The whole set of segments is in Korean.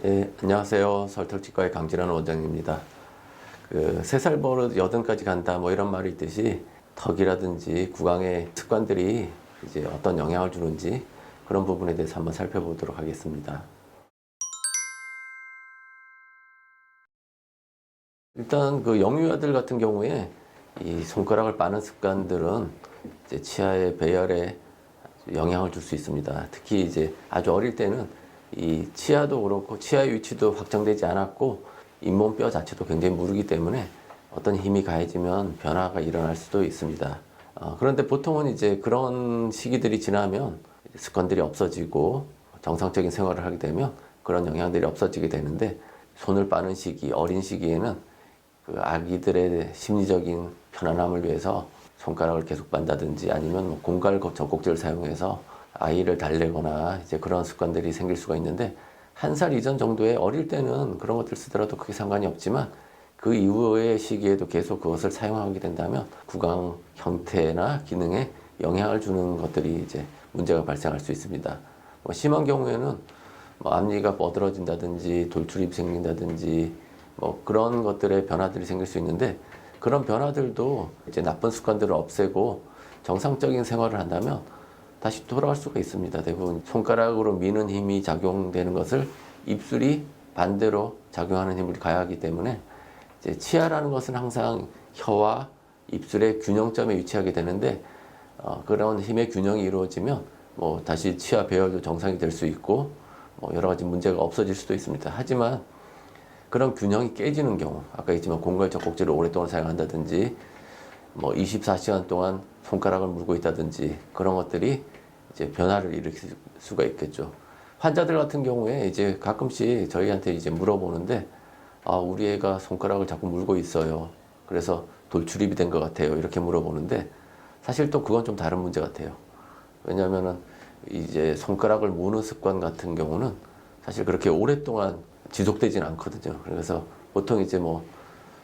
예, 안녕하세요. 설특치과의 강진환 원장입니다. 3살 버릇 8까지 간다 뭐 이런 말이 있듯이 턱이라든지 구강의 습관들이 이제 어떤 영향을 주는지 그런 부분에 대해서 한번 살펴보도록 하겠습니다. 일단 영유아들 같은 경우에 이 손가락을 빠는 습관들은 이제 치아의 배열에 영향을 줄 수 있습니다. 특히 이제 아주 어릴 때는 이 치아도 그렇고 치아의 위치도 확정되지 않았고 잇몸뼈 자체도 굉장히 무르기 때문에 어떤 힘이 가해지면 변화가 일어날 수도 있습니다. 그런데 보통은 이제 그런 시기들이 지나면 습관들이 없어지고 정상적인 생활을 하게 되면 그런 영향들이 없어지게 되는데, 손을 빠는 시기, 어린 시기에는 아기들의 심리적인 편안함을 위해서 손가락을 계속 빤다든지 아니면 공갈 젖꼭지를 사용해서 아이를 달래거나 이제 그런 습관들이 생길 수가 있는데, 1살 이전 정도에 어릴 때는 그런 것들 쓰더라도 크게 상관이 없지만 그 이후의 시기에도 계속 그것을 사용하게 된다면 구강 형태나 기능에 영향을 주는 것들이 이제 문제가 발생할 수 있습니다. 심한 경우에는 앞니가 뻗어진다든지 돌출입이 생긴다든지 그런 것들의 변화들이 생길 수 있는데, 그런 변화들도 이제 나쁜 습관들을 없애고 정상적인 생활을 한다면 다시 돌아갈 수가 있습니다. 대부분 손가락으로 미는 힘이 작용되는 것을 입술이 반대로 작용하는 힘을 가하기 때문에 이제 치아라는 것은 항상 혀와 입술의 균형점에 위치하게 되는데, 그런 힘의 균형이 이루어지면 다시 치아 배열도 정상이 될 수 있고 여러 가지 문제가 없어질 수도 있습니다. 하지만 그런 균형이 깨지는 경우, 아까 했지만 공갈 젖꼭지를 오랫동안 사용한다든지 24시간 동안 손가락을 물고 있다든지 그런 것들이 이제 변화를 일으킬 수가 있겠죠. 환자들 같은 경우에 이제 가끔씩 저희한테 이제 물어보는데, 우리 애가 손가락을 자꾸 물고 있어요. 그래서 돌출입이 된 것 같아요. 이렇게 물어보는데, 사실 또 그건 좀 다른 문제 같아요. 왜냐하면은 이제 손가락을 무는 습관 같은 경우는 사실 그렇게 오랫동안 지속되지는 않거든요. 그래서 보통 이제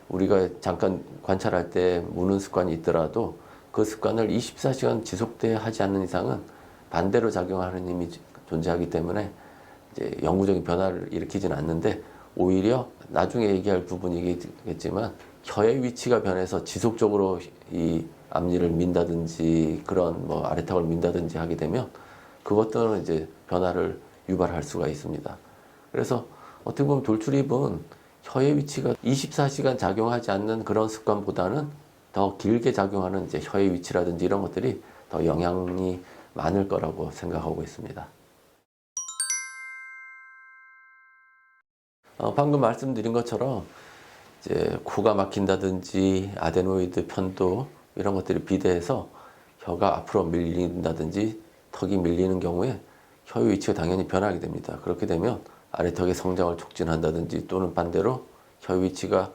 우리가 잠깐 관찰할 때 무는 습관이 있더라도 그 습관을 24시간 지속돼 하지 않는 이상은 반대로 작용하는 힘이 존재하기 때문에 이제 영구적인 변화를 일으키지는 않는데, 오히려 나중에 얘기할 부분이겠지만 혀의 위치가 변해서 지속적으로 이 앞니를 민다든지 그런 아래턱을 민다든지 하게 되면 그것들은 이제 변화를 유발할 수가 있습니다. 그래서 어떻게 보면 돌출입은 혀의 위치가 24시간 작용하지 않는 그런 습관보다는 더 길게 작용하는 이제 혀의 위치라든지 이런 것들이 더 영향이 많을 거라고 생각하고 있습니다. 방금 말씀드린 것처럼 이제 코가 막힌다든지 아데노이드 편도 이런 것들이 비대해서 혀가 앞으로 밀린다든지 턱이 밀리는 경우에 혀의 위치가 당연히 변하게 됩니다. 그렇게 되면 아래턱의 성장을 촉진한다든지 또는 반대로 혀의 위치가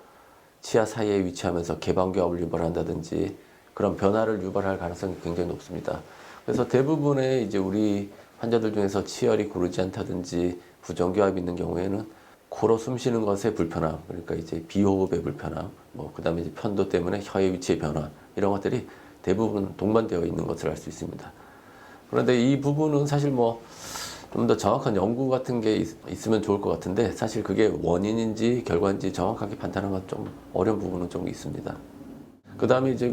치아 사이에 위치하면서 개방교합을 유발한다든지 그런 변화를 유발할 가능성이 굉장히 높습니다. 그래서 대부분의 이제 우리 환자들 중에서 치열이 고르지 않다든지 부정교합이 있는 경우에는 코로 숨 쉬는 것의 불편함, 그러니까 이제 비호흡의 불편함, 그 다음에 이제 편도 때문에 혀의 위치의 변화, 이런 것들이 대부분 동반되어 있는 것을 알 수 있습니다. 그런데 이 부분은 사실 좀 더 정확한 연구 같은 게 있으면 좋을 것 같은데, 사실 그게 원인인지 결과인지 정확하게 판단하는 건 좀 어려운 부분은 좀 있습니다. 그 다음에 이제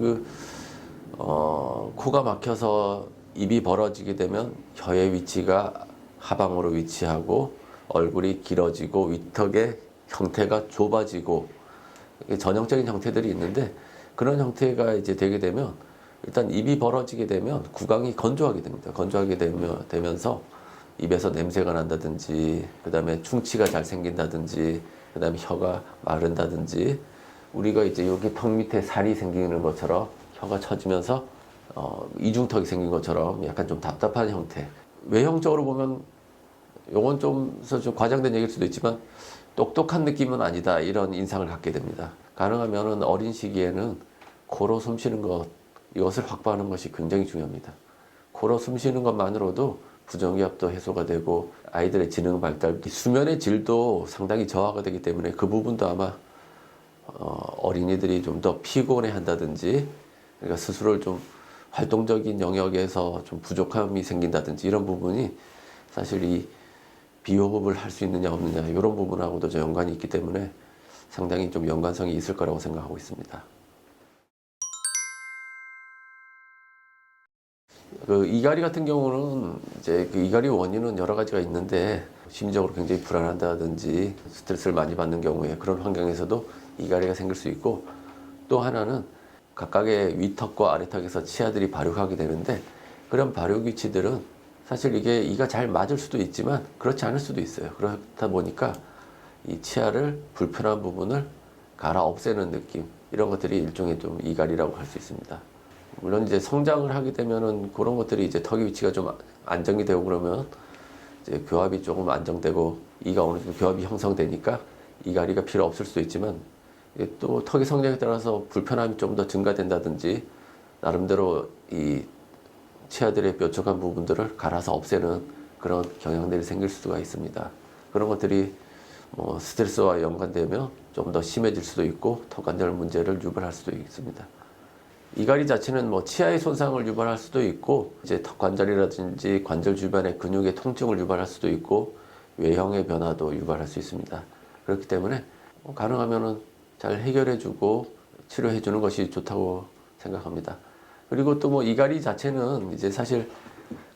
코가 막혀서 입이 벌어지게 되면 혀의 위치가 하방으로 위치하고 얼굴이 길어지고 위턱의 형태가 좁아지고 전형적인 형태들이 있는데, 그런 형태가 이제 되게 되면 일단 입이 벌어지게 되면 구강이 건조하게 됩니다. 건조하게 되면서 입에서 냄새가 난다든지, 그 다음에 충치가 잘 생긴다든지, 그 다음에 혀가 마른다든지, 우리가 이제 여기 턱 밑에 살이 생기는 것처럼 혀가 처지면서 이중턱이 생긴 것처럼 약간 좀 답답한 형태. 외형적으로 보면 요건 좀 과장된 얘기일 수도 있지만 똑똑한 느낌은 아니다, 이런 인상을 갖게 됩니다. 가능하면 어린 시기에는 코로 숨 쉬는 것, 이것을 확보하는 것이 굉장히 중요합니다. 코로 숨 쉬는 것만으로도 부정기압도 해소가 되고 아이들의 지능 발달, 수면의 질도 상당히 저하가 되기 때문에 그 부분도 아마 어린이들이 좀 더 피곤해 한다든지, 그러니까 스스로를 좀 활동적인 영역에서 좀 부족함이 생긴다든지 이런 부분이 사실 이 비호흡을 할 수 있느냐 없느냐 이런 부분하고도 좀 연관이 있기 때문에 상당히 좀 연관성이 있을 거라고 생각하고 있습니다. 그 이갈이 같은 경우는 이제 그 이갈이 원인은 여러 가지가 있는데 심리적으로 굉장히 불안하다든지 스트레스를 많이 받는 경우에 그런 환경에서도 이갈이가 생길 수 있고, 또 하나는 각각의 위턱과 아래턱에서 치아들이 발육하게 되는데 그런 발육 위치들은 사실 이게 이가 잘 맞을 수도 있지만 그렇지 않을 수도 있어요. 그렇다 보니까 이 치아를 불편한 부분을 갈아 없애는 느낌, 이런 것들이 일종의 좀 이갈이라고 할 수 있습니다. 물론 이제 성장을 하게 되면은 그런 것들이 이제 턱의 위치가 좀 안정이 되고 그러면 이제 교합이 조금 안정되고 이가 어느 정도 교합이 형성되니까 이갈이가 필요 없을 수도 있지만, 이게 또 턱의 성장에 따라서 불편함이 좀 더 증가된다든지 나름대로 이 치아들의 뾰족한 부분들을 갈아서 없애는 그런 경향들이 생길 수가 있습니다. 그런 것들이 뭐 스트레스와 연관되면 좀 더 심해질 수도 있고 턱관절 문제를 유발할 수도 있습니다. 이갈이 자체는 뭐 치아의 손상을 유발할 수도 있고 이제 턱관절이라든지 관절 주변의 근육의 통증을 유발할 수도 있고 외형의 변화도 유발할 수 있습니다. 그렇기 때문에 가능하면은 잘 해결해주고 치료해주는 것이 좋다고 생각합니다. 그리고 또 뭐 이갈이 자체는 이제 사실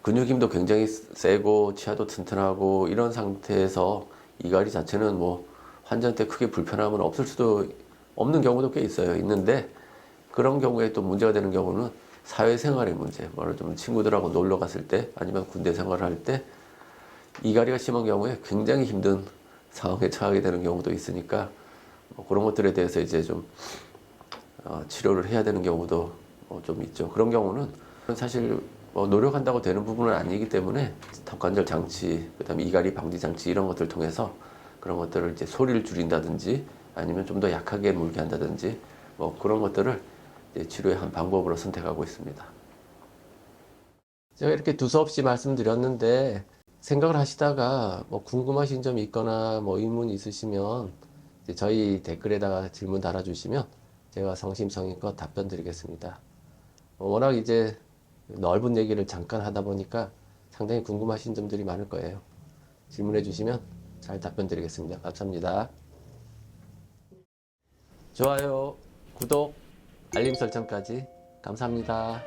근육 힘도 굉장히 세고 치아도 튼튼하고 이런 상태에서 이갈이 자체는 뭐 환자한테 크게 불편함은 없을 수도 없는 경우도 꽤 있어요. 있는데 그런 경우에 또 문제가 되는 경우는 사회생활의 문제, 말하자면 친구들하고 놀러 갔을 때 아니면 군대 생활을 할 때 이갈이가 심한 경우에 굉장히 힘든 상황에 처하게 되는 경우도 있으니까 뭐 그런 것들에 대해서 이제 좀 치료를 해야 되는 경우도 좀 있죠. 그런 경우는 사실 노력한다고 되는 부분은 아니기 때문에 턱관절 장치, 그다음에 이갈이 방지 장치 이런 것들을 통해서 그런 것들을 이제 소리를 줄인다든지 아니면 좀 더 약하게 물게 한다든지 뭐 그런 것들을 이제 치료의 한 방법으로 선택하고 있습니다. 제가 이렇게 두서없이 말씀드렸는데 생각을 하시다가 뭐 궁금하신 점이 있거나 뭐 의문이 있으시면 이제 저희 댓글에다가 질문 달아주시면 제가 성심성의껏 답변 드리겠습니다. 워낙 이제 넓은 얘기를 잠깐 하다 보니까 상당히 궁금하신 점들이 많을 거예요. 질문해 주시면 잘 답변 드리겠습니다. 감사합니다. 좋아요, 구독, 알림 설정까지 감사합니다.